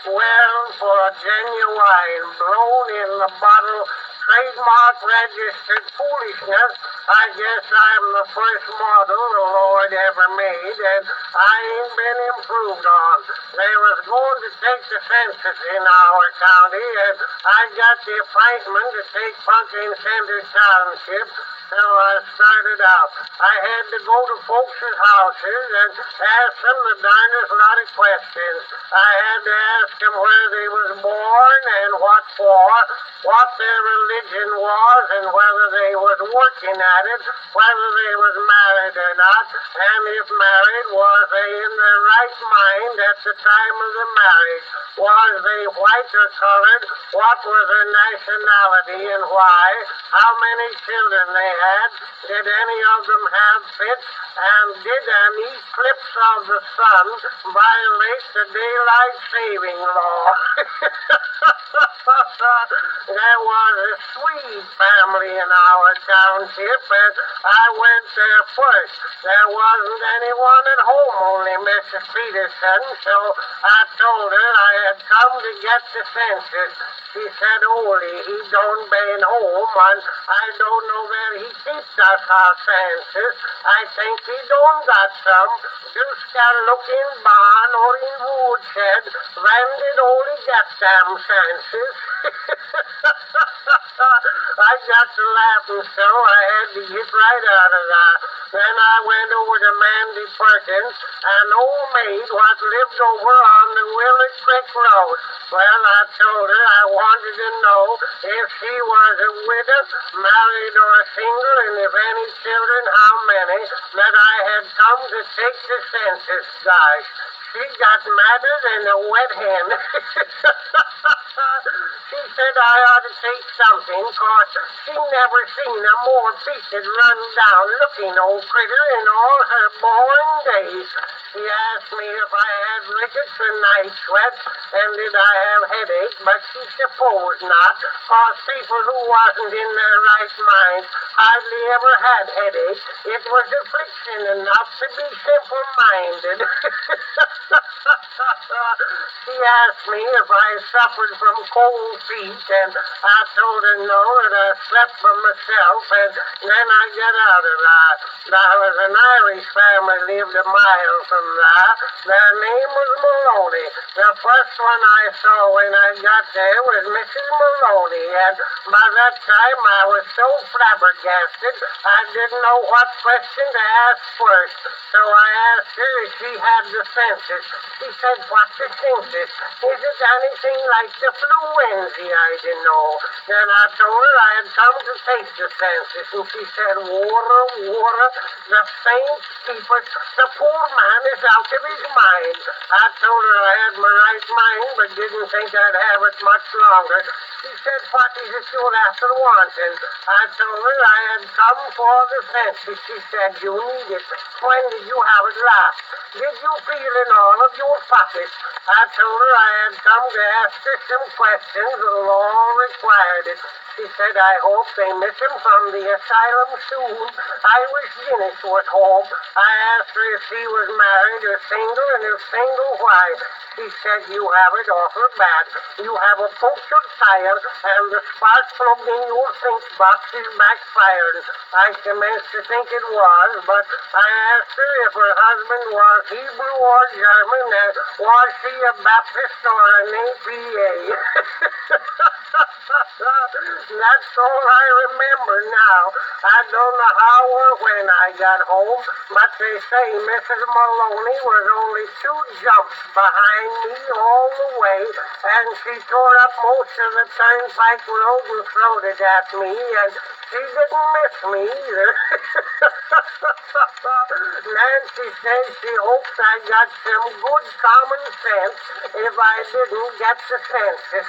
Well, for genuine, blown in the bottle, trademark registered foolishness, I guess I'm the first model the Lord ever made, and I ain't been improved on. They was going to take the census in our county, and I got the appointment to take Pumpkin Center Township. So I started out. I had to go to folks' houses and ask them the darndest lot of questions. I had to ask them where they was born and what for, what their religion was, and whether they was working at it, whether they was married or not, and if married, was they in their right mind at the time of the marriage? Was they white or colored? What was their nationality and why? How many children they had? Did any of them have fits? And did an eclipse of the sun violate the daylight saving law? There was a Swede family in our township, and I went there first. There wasn't anyone at home, only Mrs. Peterson, so I told her I had come to get the census. She said, Oli, he don't been home, and I don't know where he keeps us our census. I think he don't got some. Just got look in barn or in woodshed. When did Oli get them census? I got to laughing so I had to get right out of that. Then I went over to Mandy Perkins, an old maid what lived over on the Willard Creek Road. Well, I told her I wanted to know if she was a widow, married or single, and if any children, how many, that I had come to take the census. Gosh, she got madder than a wet hen. She said I ought to take something, 'cause she never seen a more beaten, run-down-looking old critter in all her born days. She asked me if I had rickets and night sweats, and did I have headache, but she supposed not, 'cause people who wasn't in their right mind hardly ever had headache. It was affliction enough to be simple-minded. She asked me if I suffered from cold feet, and I told her no, that I slept by myself, and then I got out of that. There was an Irish family lived a mile from there. Their name was Maloney. The first one I saw when I got there was Mrs. Maloney, and by that time I was so flabbergasted I didn't know what question to ask first. So I asked her if she had the census. She said, what's the census? Is it anything like the fluenza? I didn't know. Then I told her I had come to take the census, and she said, water, water, the saints keep us. The poor man is out of his mind. I told her I had my right mind, but didn't think I'd have it much longer. She said, what is it you're after wanting? I told her I had come for the census. She said, you need it. When did you have it last? Did you feel in all of your pockets? I told her I had come to ask her some questions. The law required it. She said, I hope they miss him from the asylum soon. Irish Guinness was home. I asked her if she was married or single, and if single, why. She said, you have it awful bad. You have a punctured tire, and the spark plug in your think box is backfired. I commenced to think it was, but I asked her if her husband was Hebrew or German, and was she a Baptist or an APA? That's all I remember now. I don't know how or when I got home, but they say Mrs. Maloney was only 2 jumps behind me all the way, and she tore up most of the turnpike road and throwed it at me, and she didn't miss me either. Nancy says she hopes I got some good common sense if I didn't get the census.